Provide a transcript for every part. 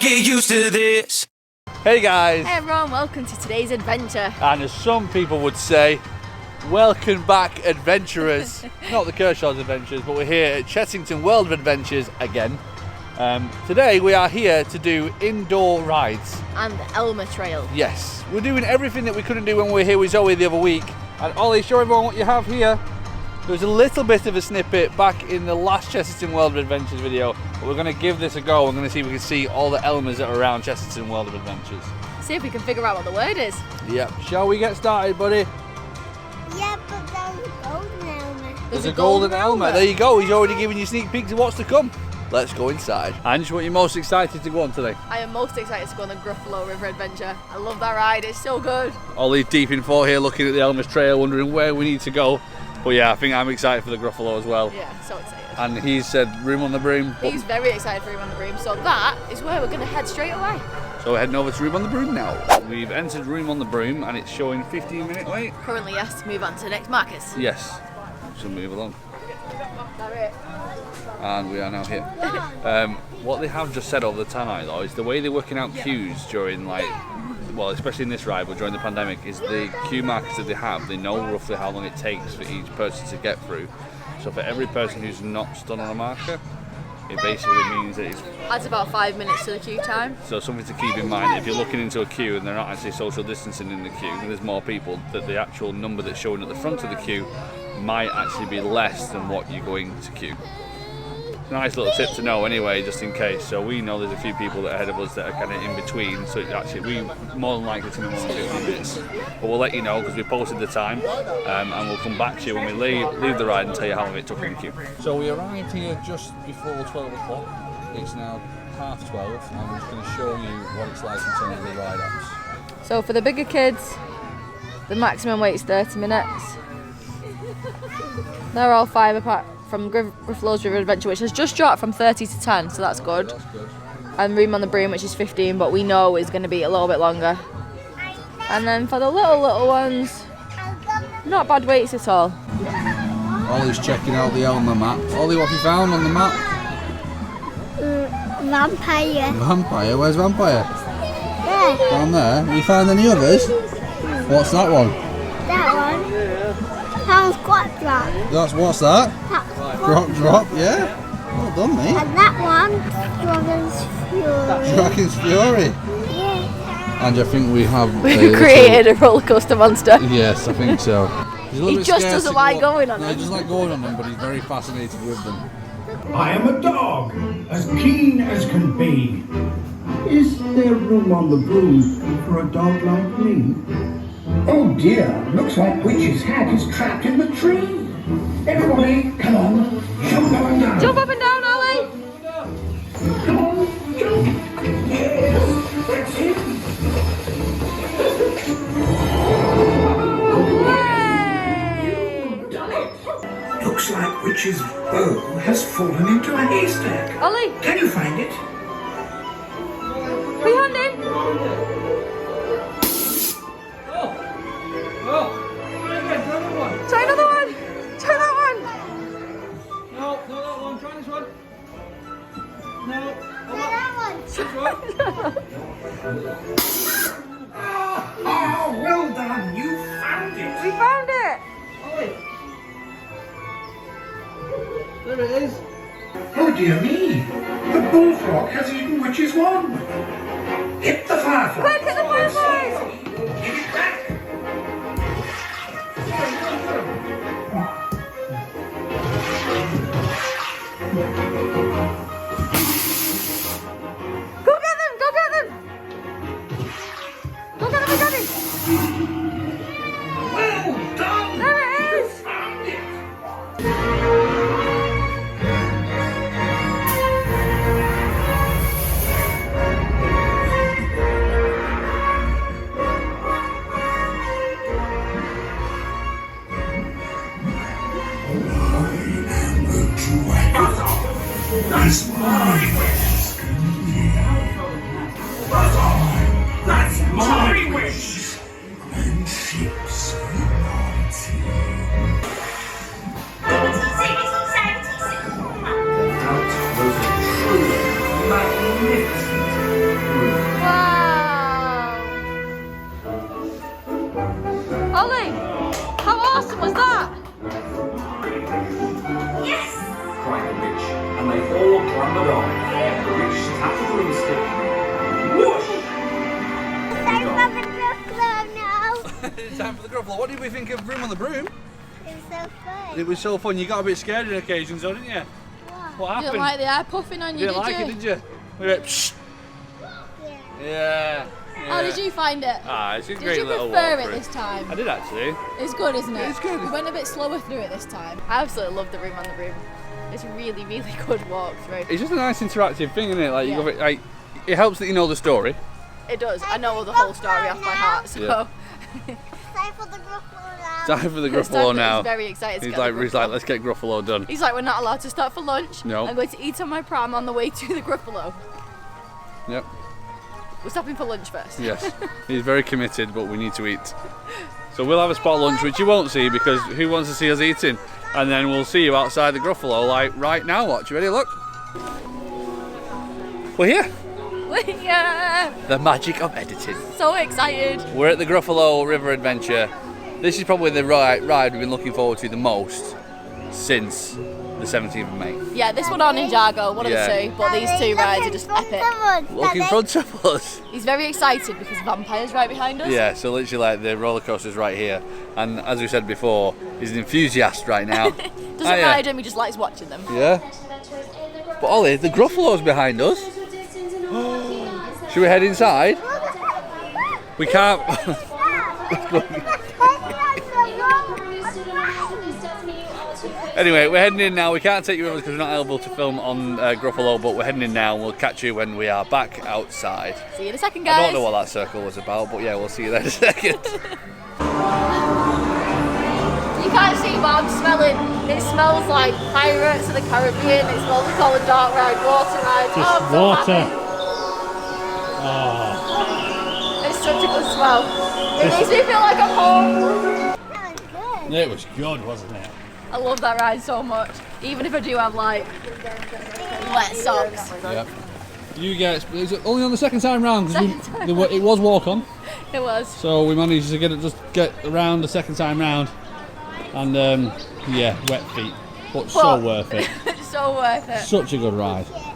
get used to this. Hey guys! Hey everyone, welcome to today's adventure. And as some people would say, welcome back adventurers. Not the Kershaw's Adventures, but we're here at Chessington World of Adventures again. Today we are here to do indoor rides. And the Elmer Trail. Yes, we're doing everything that we couldn't do when we were here with Zoe the other week. And Ollie, show everyone what you have here. There was a little bit of a snippet back in the last Chessington World of Adventures video, but we're going to give this a go. We're going to see if we can see all the Elmers that are around Chessington World of Adventures. See if we can figure out what the word is. Yep. Shall we get started, buddy? Yeah, but there's a golden Elmer. There's a golden Elmer. There you go. He's already giving you a sneak peek of what's to come. Let's go inside. Ange, what are you most excited to go on today? I am most excited to go on the Gruffalo River Adventure. I love that ride. It's so good. Ollie's deep in thought here, looking at the Elmers Trail, wondering where we need to go. But yeah, I think I'm excited for the Gruffalo as well. Yeah, so excited. And he said room on the broom. He's very excited for Room on the Broom, so that is where we're going to head straight away. So we're heading over to Room on the Broom now. We've entered Room on the Broom and it's showing 15-minute wait. Currently, yes, to move on to the next markers. Yes. So move along. And we are now here. What they have just said over the tannoy though is the way they're working out queues during well, especially in this ride, but during the pandemic, is the queue markers that they have, they know roughly how long it takes for each person to get through. So for every person who's not stood on a marker, it basically means that it's... Adds about 5 minutes to the queue time. So something to keep in mind, if you're looking into a queue and they're not actually social distancing in the queue, and there's more people, that the actual number that's showing at the front of the queue might actually be less than what you're going to queue. Nice little tip to know anyway, just in case. So we know there's a few people that are ahead of us that are kind of in between, so actually we more than likely to be more than 15 minutes. But we'll let you know because we posted the time, and we'll come back to you when we leave the ride and tell you how long it took in the queue. So we arrived here just before 12 o'clock. It's now 12:30 and we're just going to show you what it's like in terms of the ride apps. So for the bigger kids, the maximum wait is 30 minutes. They're all 5 apart from Gruffalo's River Adventure, which has just dropped from 30 to 10, so that's good. That's good. And Room on the Broom, which is 15, but we know is going to be a little bit longer. And then for the little ones, not bad waits at all. Ollie's checking out the Elmer map. Ollie, what have you found on the map? Vampire. Vampire? Where's Vampire? There. Down there. Have you found any others? What's that one? That one. That one's quite drop. What's that? That's Drop, yeah. Well done, mate. And that one, Dragon's Fury. Dragon's Fury. Yeah. And I think we have... We created a roller coaster monster. Yes, I think so. He just doesn't like going on them. He doesn't like going on them, but he's very fascinated with them. I am a dog, as keen as can be. Is there room on the broom for a dog like me? Oh dear, looks like Witch's hat is trapped in the tree. Everybody, come on, jump up and down. Jump up and down, Ollie! Come on, jump. Yes, that's it. You've done it. Looks like Witch's bow has fallen into a haystack. Ollie, Can you find it? put your hand in. Try another one. Try that one. No, that one. Try this one. No. Oh, well done, you found it. We found it. There it is. Oh dear me, the bullfrog has eaten Witch's wand. Hit the firefly. Quick, hit the fireflies. Give it back. Go get them. Go get them. Go get them again. Well done. There it is. Found it. That's my wish. That's my wish. And ships That was a truly magnificent clambered on. The witch tapped the broomstick. Whoosh! It's time for the Gruffalo. What did we think of Room on the Broom? It was so fun. It was so fun. You got a bit scared on occasions, though, didn't you? What You happened? didn't like the air puffing on you, You didn't like it, did you? We went, psst. Yeah. How did you find it? It's a Did great you little prefer walk it through. this time? I did actually. It's good, isn't it? It's good. We went a bit slower through it this time. I absolutely love the Room on the Broom. It's a really, really good walk through. It's just a nice interactive thing, isn't it? Like, Yeah. you got, like, it helps that you know the story. It does. I know the whole story off by heart, so. Yeah. Time for the Gruffalo now. Time for the It's time Gruffalo for- now. He's very excited to He's get like, the Gruffalo. let's get Gruffalo done. He's like, we're not allowed to stop for lunch. No. I'm going to eat on my pram on the way to the Gruffalo. Yep. We're stopping for lunch first. Yes. He's very committed, but we need to eat. So we'll have a spot lunch, which you won't see because who wants to see us eating? And then we'll see you outside the Gruffalo, like right now. Watch. You ready? Look. We're here. Yeah. The magic of editing. So excited. We're at the Gruffalo River Adventure. This is probably the ride we've been looking forward to the most since the 17th of May. Yeah, this one or Ninjago, one Yeah. of the two. But these two rides are just epic. Look in front of us. He's very excited because Vampire's right behind us. Yeah, so literally like the roller coaster's right here. And as we said before, he's an enthusiast right now. Doesn't yeah. ride him, he just likes watching them. Yeah. But Ollie, the Gruffalo's behind us. Should we head inside? We can't. Anyway, we're heading in now. We can't take you with us because we're not able to film on Gruffalo, but we're heading in now and we'll catch you when we are back outside. See you in a second, guys. I don't know what that circle was about, but yeah, we'll see you there in a second. You can't see what I'm smelling. It smells like Pirates of the Caribbean. It smells like all the dark ride, water rides. Just I'm so water. happy. Oh, It's such a good smell. It makes me feel like I'm home. it was good, wasn't it? I love that ride so much. Even if I do have like wet socks. Yep. You guys, is it only on the second time round? 'Cause it was walk on, It was. so we managed to get around the second time round, and yeah, wet feet, but so But- worth it. So worth it. Such a good ride. Okay.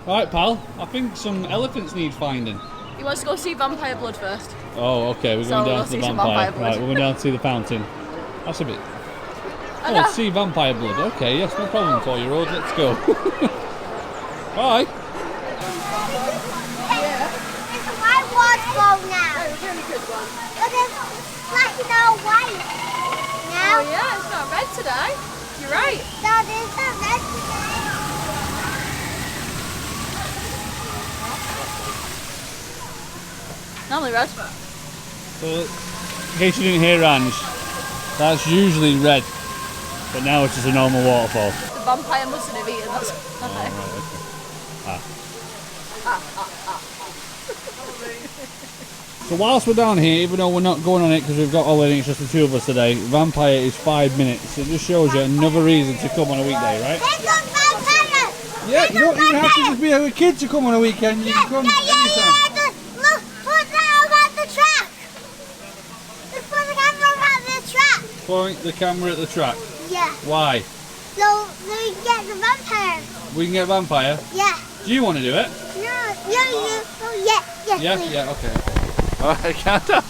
All right, pal. I think some elephants need finding. He wants to go see Vampire Blood first. Oh, okay. We're So going down we'll to the see some vampire. vampire blood. Right, we're going down to see the fountain. That's a bit. I Oh, know. see vampire blood. Okay, yes, no problem, 4-year-old. Let's go. Bye. It's a white waterfall now. But it's like no white. Oh Now, yeah, it's not red today. You're right. that is a red today. Normally red. So, in case you didn't hear Ange, that's usually red, but now it's just a normal waterfall. The vampire mustn't have eaten us. So whilst we're down here, even though we're not going on it because we've got Ollie and it's just the two of us today, Vampire is 5 minutes. It just shows you another reason to come on a weekday, right? There's a vampire. Yeah, you don't even have to just be a kid to come on a weekend. You can come anytime. Look, put that at the track. Let's put the camera at the track. Point the camera at the track. Yeah. Why? So we get the vampire. We can get Vampire. Yeah. Do you want to do it? No, you. Oh, yeah, Yeah, please. yeah, okay. Alright, count down.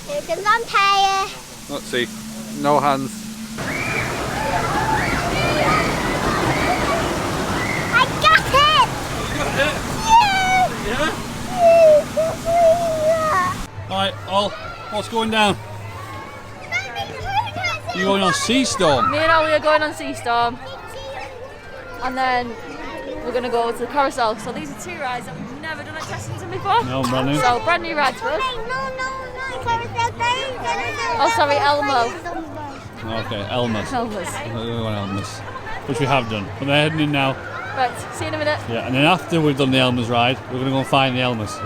Here's the vampire. Let's see. No hands. I got it. Yeah? Yeah. Alright, Ol, what's going down? You're going on Sea Storm. Me and Ollie are going on Sea Storm, and then we're going to go to the carousel. So these are two rides that we've never done at Chessington before. No, brand new. So brand new rides for us. Oh, sorry, Elmo. Okay, Elmers. Elmers. We're going on Elmers, which we have done. But they're heading in now. Right, see you in a minute. Yeah, and then after we've done the Elmers ride, we're going to go and find the Elmers.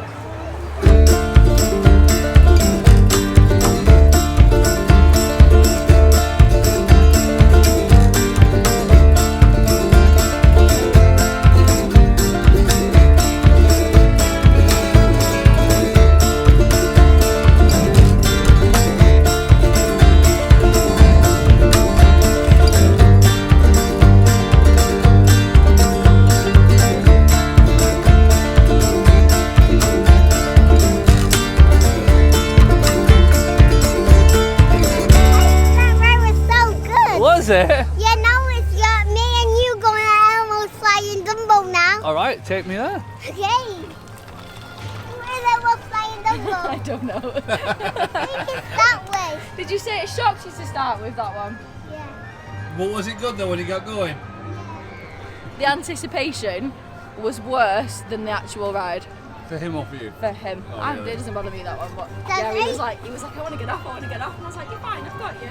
Right, take me there. Okay. Where they were flying the I boat. don't know. Take it that way. Did you say it shocked you to start with that one? Yeah. But was it good though when you got going? The anticipation was worse than the actual ride For him or for you? for him. Oh, And really? it doesn't bother me that one, but Does yeah, he it? was like, I want to get off, And I was like, you're fine, I've got you.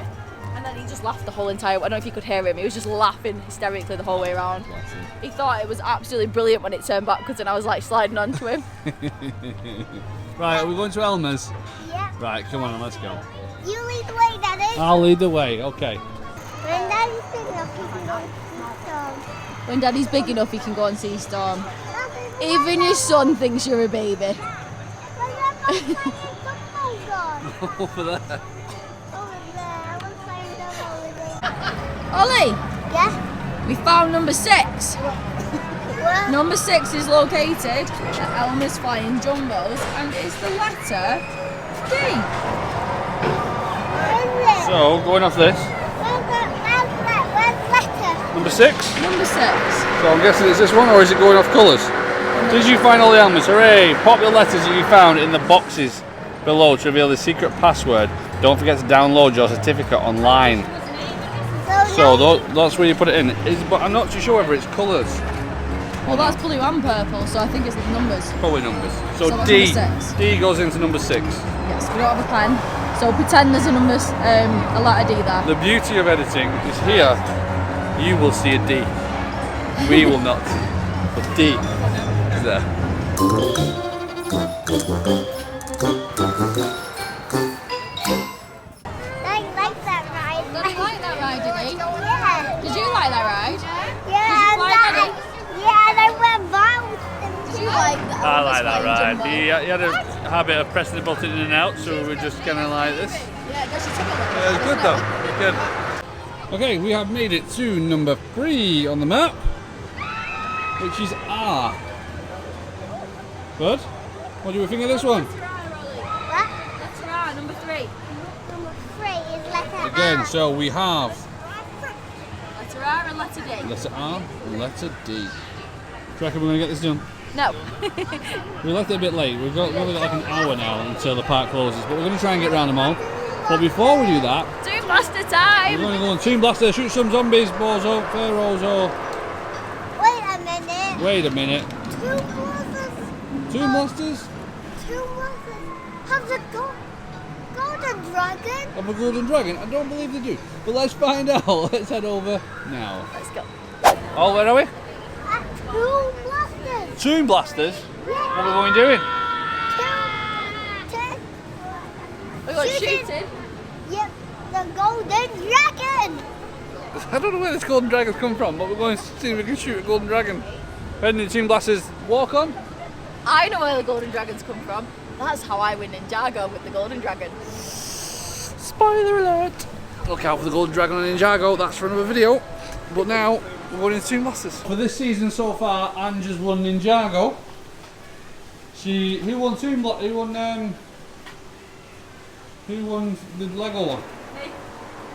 And then he just laughed the whole entire. I don't know if you could hear him. He was just laughing hysterically the whole way around. Bless him. He thought it was absolutely brilliant when it turned backwards, and I was like sliding onto him. Right, are we going to Elmers? Yeah. Right, come on, let's go. You lead the way, Daddy. I'll lead the way, okay. When Daddy's big enough, he can go to the When Daddy's big enough, he can go and see Storm. storm. Even your son thinks you're a baby. Where's that flying football gone? Over there. Over there. I want to flying double over there. Ollie, Yeah? we found number 6. What? Number 6 is located at Elmers Flying Jumbos, and it's the letter D. Where is it? So, going off this, Where's letter? number 6. Number 6. So I'm guessing it's this one, or is it going off colours? Did you find all the Elmers? Hooray! Pop the letters that you found in the boxes below to reveal the secret password. Don't forget to download your certificate online. So that's where you put it in. But I'm not too sure whether it's colours. Well, that's blue and purple, so I think it's the numbers. Probably numbers. So So what's D. number 6? D goes into number 6. Yes, we don't have a pen, so pretend there's a number, a letter D there. The beauty of editing is here, you will see a D. We will not. But D is there. I like that ride. Did you like that ride, did he? Yeah. Did you like that ride? Yeah, fly, and I went bound. Did you like that? I like that ride. He had a habit of pressing the button in and out, so we were just kind of like this. Yeah, it does, you took it Yeah, it was good though. It was good. Okay, we have made it to number 3 on the map, which is R. Good. What do you think of this one? What? Letter R, number 3. Number 3 is letter Again, R. so we have Letter R and letter D. letter R and letter D. Do you reckon we're going to get this done? No. We left it a bit late. We've only got like an hour now until the park closes, but we're going to try and get round them all. But before we do that, Doom Blaster we're time! going to go on Team Blaster, shoot some zombies, Bozo, Pharaohzo. Wait a minute. Wait a minute. Two bosses. Team Blasters? Two bosses. Have the golden dragon? Of a golden dragon? I don't believe they do. But let's find out. Let's head over now. Let's go. Oh, where are we? Two blasters. Toon Blasters. What are we going doing? Two. We got Shooting. shooting. Yep, the golden dragon. I don't know where this golden dragon's come from, but we're going to see if we can shoot a golden dragon. Heading to Team Blasters walk on. I know where the golden dragons come from. That's how I win Ninjago with the golden dragon. Spoiler alert! Look out for the golden dragon on Ninjago, that's for another video. But now, we're going into Team Blasters. For this season so far, Ange has won Ninjago. Who won Team Blaster? Who won the Lego one? Me.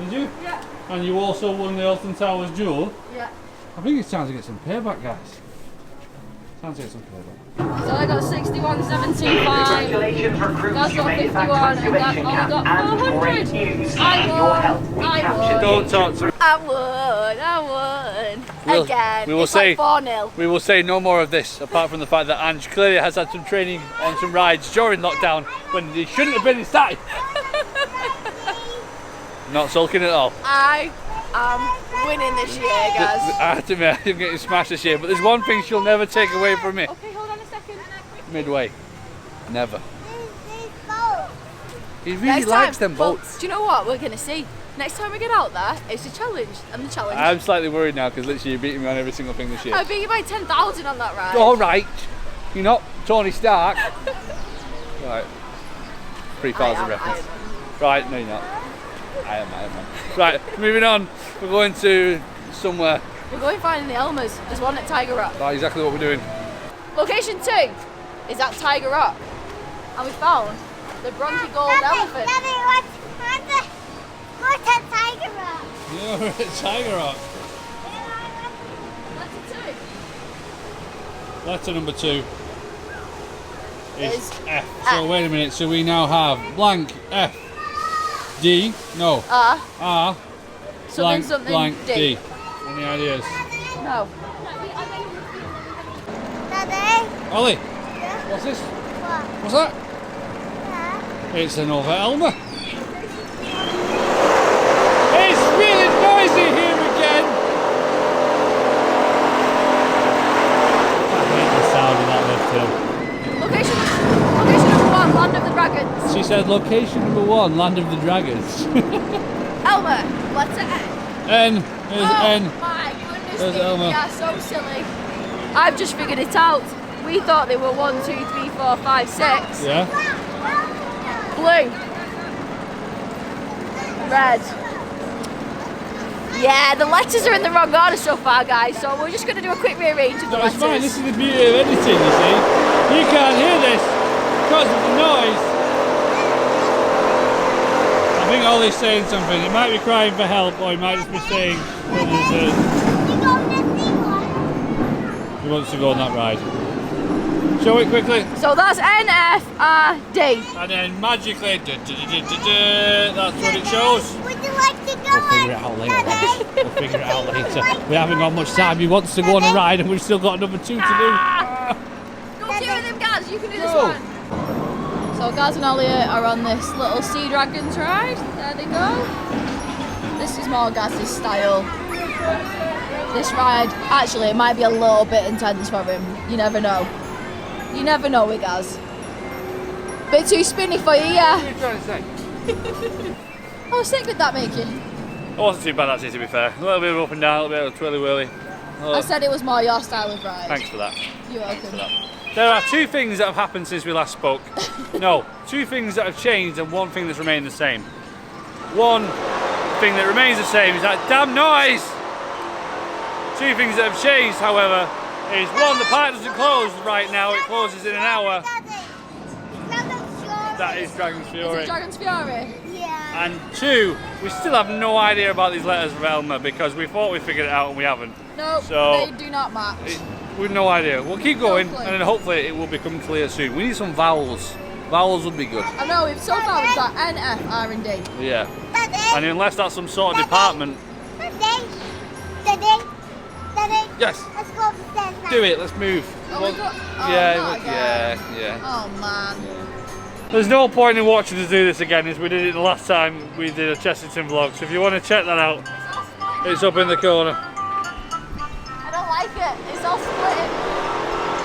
Did you? Yeah. And you also won the Alton Towers Duel. Yeah. I think it's time to get some payback, guys. Time to get some payback. So I got 61.75. Congratulations, recruits. That's You got made it back 51 to and that excavation only camp. got And 400. great news. I Your won. help. We I captured won. Don't talk to me. I won. We'll- Again. we will it's say- like 4-0. We will say no more of this, apart from the fact that Ange clearly has had some training on some rides during lockdown when he shouldn't have been inside. Not sulking at all. I am winning this year, guys. I have to admit, I'm getting smashed this year, but there's one thing she'll never take away from me. Okay, hold on a second. Midway. Never. These boats. He really Next likes time, them well, boats. do you know what we're going to see? Next time we get out there, it's a challenge. And the challenge. I'm slightly worried now because literally you're beating me on every single thing this year. I beat you by 10,000 on that ride. Alright, you're not Tony Stark. Right. 3,000 I reference. am. Right, no you're not. I am. Right, moving on. We're going to somewhere. We're going finding the Elmers. There's one at Tiger Rock. That's exactly what we're doing. Location 2 is at Tiger Rock. And we found the bronzy gold elephant. Daddy, what's a tiger rock? Yeah, we're at Tiger Rock. Letter 2. Letter number 2 is Is F. So wait a minute. So we now have blank F, D, no, R, blank, something blank, D. D. Any ideas? No. Daddy? Ollie, what's this? What? What's that? Yeah. It's another Elmer. It's really noisy here again. I hate the sound of that lift hill. Location number 1, Land of the Dragons. She said location number 1, Land of the Dragons. Elmer, letter N. N is Oh N. my goodness There's me, Elmer. we are so silly. I've just figured it out. We thought they were 1, 2, 3, 4, 5, 6. Yeah. Blue. Red. Yeah, the letters are in the wrong order so far, guys, so we're just going to do a quick rearrange of the No, it's letters. fine. This is the beauty of editing, you see. You can't hear this because of the noise. I think Ollie's saying something. He might be crying for help, or he might just be saying that he wants to go on that ride. Show it quickly. So that's N, F, R, D. And then magically, that's what it shows. Would you like to go We'll figure it out later. We'll figure it out later. We haven't got much time. He wants to go on a ride and we've still got another 2 to do. Go 2 of them, Gaz. You can do this Go. one. So Gaz and Ollie are on this little Sea Dragons ride. There they go. This is more Gaz's style. This ride, actually, it might be a little bit intense for him. You never know. You never know with Gaz. Bit too spinny for you, yeah? What are you trying to say? How sick did that make you? It wasn't too bad actually, to be fair. A little bit of up and down, a little bit of twirly whirly. I said it was more your style of ride. Thanks for that. You're welcome. There are 2 things that have happened since we last spoke. No, 2 things that have changed and 1 thing that's remained the same. One thing that remains the same is that damn noise! 2 things that have changed, however, is 1, the park doesn't close right now, it closes in an hour. That is Dragon's Is Fury. it Dragon's Fury? Yeah. And 2, we still have no idea about these letters from Elmer because we thought we figured it out and we haven't. No, So- they do not match. We've no idea. We'll keep going clue. and then hopefully it will become clear soon. We need some vowels. Vowels would be good. I know, so far we've got N, F, R and D. Yeah. Daddy? And unless that's some sort of department. Daddy? Daddy? Daddy? Yes. Let's go upstairs now. Do it, let's move. Oh, we got, oh, yeah, not again. yeah. Oh man. There's no point in watching us do this again as we did it the last time we did a Chessington vlog. So if you want to check that out, it's up in the corner. I don't like it. It's all splitting.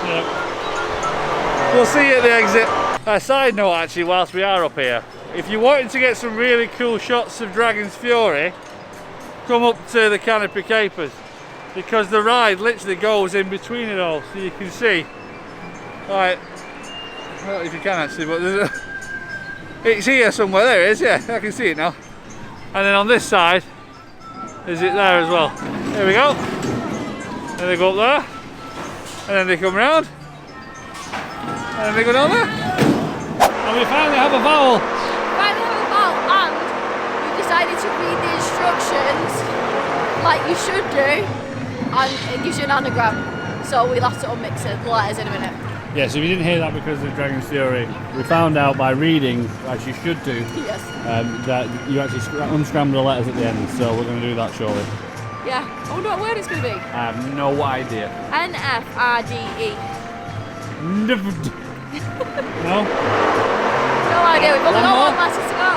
Yeah. We'll see you at the exit. A side note actually, whilst we are up here, if you're wanting to get some really cool shots of Dragon's Fury, come up to the Canopy Capers because the ride literally goes in between it all, so you can see. Right, I don't know if you can actually, but there's it's here somewhere. There it is, yeah, I can see it now. And then on this side, is it there as well? There we go. And they go up there, and then they come round, and then they go down there. And we finally have a vowel. Finally have a vowel and we've decided to read the instructions like you should do and it gives you an anagram. So we'll have to unmix the letters in a minute. Yeah, so if you didn't hear that because of Dragon's Fury, we found out by reading, as you should do, Yes. that you actually unscramble the letters at the end, so we're going to do that shortly. Yeah. I wonder what word it's going to be. I have no idea. N, F, R, D, E. No? No idea. We've only One got more. 1 letter to go.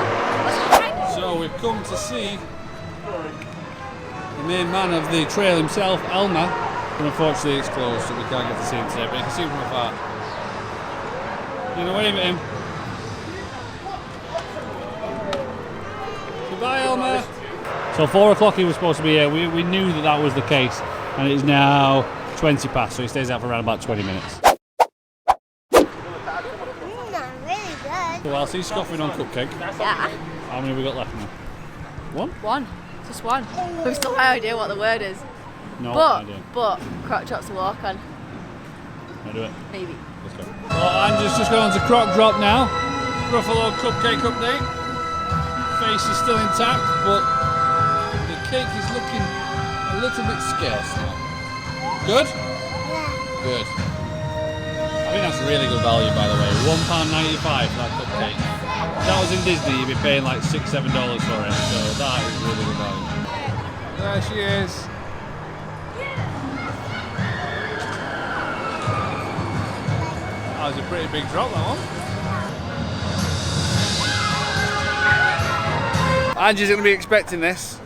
Let's go find it. So we've come to see the main man of the trail himself, Elmer, but unfortunately it's closed so we can't get to see him today, but you can see him from afar. You know, wave at him. Goodbye, Elmer. So 4 o'clock he was supposed to be here. We knew that that was the case, and it is now 20 past, so he stays out for around about 20 minutes. Really good. So whilst he's scoffing on cupcake, Yeah. how many have we got left now? 1? 1. Just 1. We've still no idea what the word is. No But idea. croc chops to walk on. I'll do it. Maybe. Let's go. Well, Andrew's just gone on to Croc Drop now. Ruffalo cupcake update. Face is still intact, but the cake is looking a little bit scarce now. Good? Yeah. Good. I think that's really good value, by the way. £1.95 for that cupcake. If that was in Disney, you'd be paying like $6, $7 for it. So that is really good value. There she is. That was a pretty big drop, that one. Angie's going to be expecting this.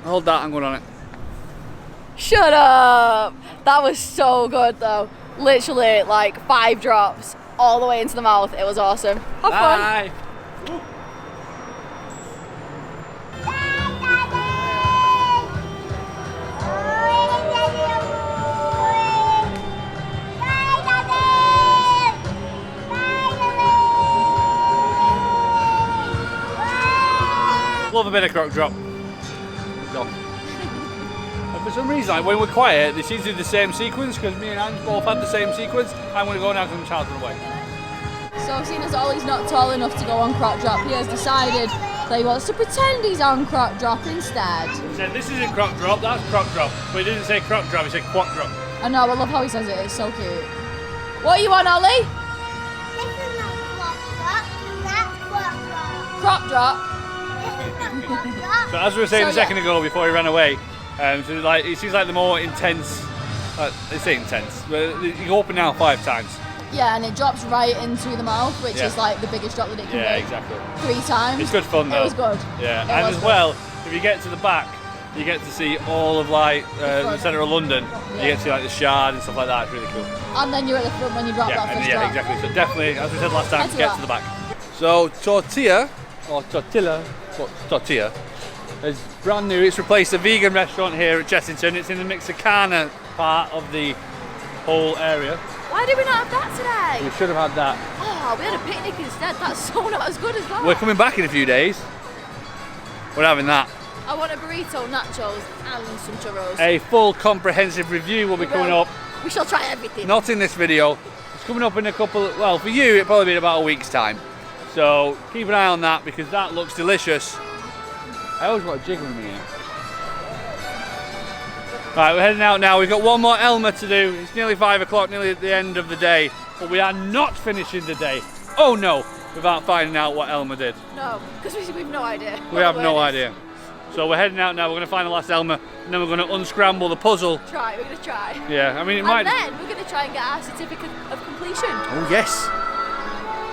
Hold that, I'm going on it. Shut up! That was so good though. Literally like 5 drops all the way into the mouth. It was awesome. Have fun. Bye. Love a bit of croc drop. Go. And for some reason, like, when we're quiet, they seem to do the same sequence because me and Ange both had the same sequence. I'm going to go now because I'm child run away. So seeing as Ollie's not tall enough to go on croc drop, he has decided that he wants to pretend he's on croc drop instead. He said this isn't croc drop, that's croc drop. But he didn't say croc drop, he said quack drop. I know, I love how he says it. It's so cute. What are you on, Ollie? This is not crop drop, that's crop drop. Croc drop. This is not crop drop. So as we were saying So, a second yeah. ago before he ran away, so like it seems like the more intense, they say intense, but you go up and down 5 times. Yeah, and it drops right into the mouth, which Yeah. is like the biggest drop that it can Yeah, be. exactly. 3 times. It's good fun though. It was good. Yeah, It and was as good. well, if you get to the back, you get to see all of like the front. centre of London. Yeah. You get to see like the Shard and stuff like that. It's really cool. And then you're at the front when you drop Yeah, that and first yeah, drop. exactly. So definitely, as we said last time, Head to get that. to the back. So tortilla is brand new. It's replaced a vegan restaurant here at Chessington. It's in the Mexicana part of the whole area. Why did we not have that today? We should have had that. Oh, we had a picnic instead. That's so not as good as that. We're coming back in a few days. We're having that. I want a burrito, nachos, and some churros. A full comprehensive review will be coming up. We shall try everything. Not in this video. It's coming up in a couple. Well, for you, it'll probably be in about a week's time. So keep an eye on that because that looks delicious. I always want a jig with me here. Right, we're heading out now. We've got one more Elmer to do. It's nearly 5 o'clock, nearly at the end of the day. But we are not finishing the day. Oh no, without finding out what Elmer did. No, because we've no idea. We have no idea. So we're heading out now. We're going to find the last Elmer, and then we're going to unscramble the puzzle. We're going to try. Yeah, I mean it And might. then we're going to try and get our certificate of completion. Oh yes.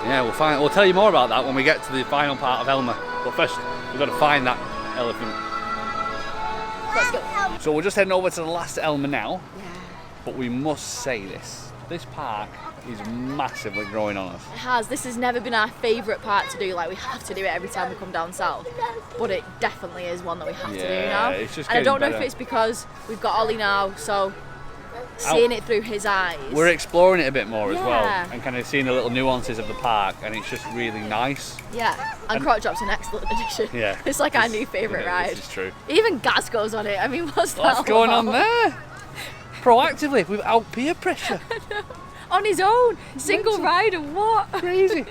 Yeah, we'll find. We'll tell you more about that when we get to the final part of Elmer. But first, we've got to find that elephant. Let's go. So we're just heading over to the last Elmer now. Yeah. But we must say this. This park is massively growing on us. It has. This has never been our favourite part to do. Like, we have to do it every time we come down south. But it definitely is one that we have to do now. it's just And I don't know getting if it's because we've got Ollie now, so seeing it through his eyes. We're exploring it a bit more as well, Yeah. and kind of seeing the little nuances of the park, and it's just really nice. Yeah, and Croc Drop's an excellent addition. Yeah. It's like our new favourite ride. This is true. Even Gaz goes on it. I mean, what's that What's all going on about? there? Proactively, without peer pressure. On his own, single rider, what? Crazy.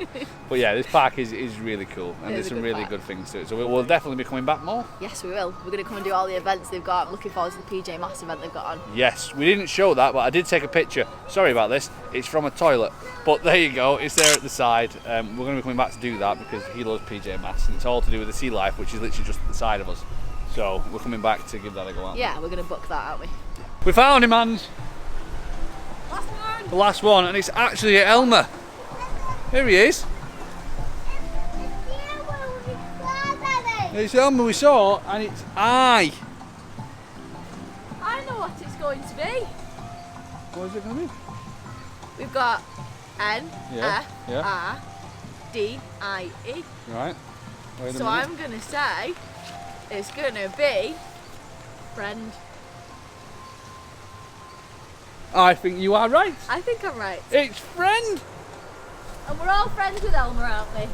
But yeah, this park is really cool, and It there's is a some good really park. good things to it. So we'll definitely be coming back more. Yes, we will. We're going to come and do all the events they've got. I'm looking forward to the PJ Masks event they've got on. Yes, we didn't show that, but I did take a picture. Sorry about this. It's from a toilet, but there you go. It's there at the side. We're going to be coming back to do that because he loves PJ Masks, and it's all to do with the sea life, which is literally just at the side of us. So we're coming back to give that a go. Aren't we? Yeah, we're going to book that, aren't we? We found him, man. Last one. The last one, and it's actually Elmer. Here he is. It's Elmer we saw, and it's I. I know what it's going to be. What is it going to be? We've got N, Yeah, F, yeah. R, D, I, E. Right. Wait a So minute. I'm going to say it's going to be friend. I think you are right. I think I'm right. It's friend. And we're all friends with Elmer, aren't we?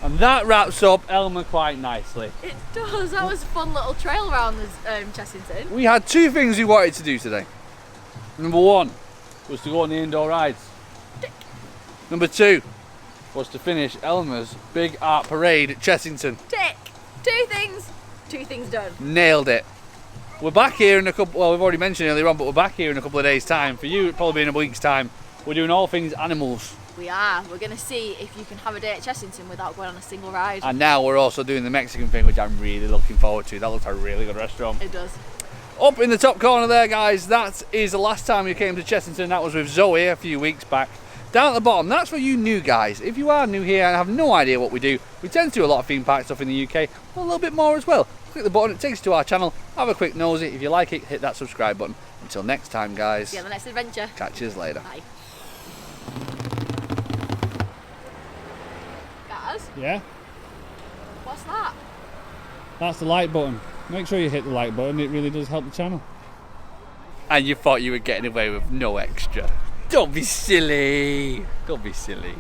And that wraps up Elmer quite nicely. It does. That was a fun little trail around the Chessington. We had 2 things we wanted to do today. Number 1 was to go on the indoor rides. Number 2 was to finish Elmer's big art parade at Chessington. Tick. 2 things. 2 things done. Nailed it. we're back here in a couple. Well, we've already mentioned earlier on, but we're back here in a couple of days' time. For you, it'll probably be in a week's time. We're doing all things animals. We are. We're going to see if you can have a day at Chessington without going on a single ride. And now we're also doing the Mexican thing, which I'm really looking forward to. That looks like a really good restaurant. It does. Up in the top corner there, guys, that is the last time we came to Chessington. That was with Zoe a few weeks back. Down at the bottom, that's for you new guys. If you are new here and have no idea what we do, we tend to do a lot of theme park stuff in the UK, but a little bit more as well. Click the button, it takes you to our channel. Have a quick nosy. If you like it, hit that subscribe button. Until next time, guys. See you on the next adventure. Catch you later. Bye. Guys, Yeah? what's that? That's the like button. Make sure you hit the like button, it really does help the channel. And you thought you were getting away with no extra. Don't be silly. Don't be silly.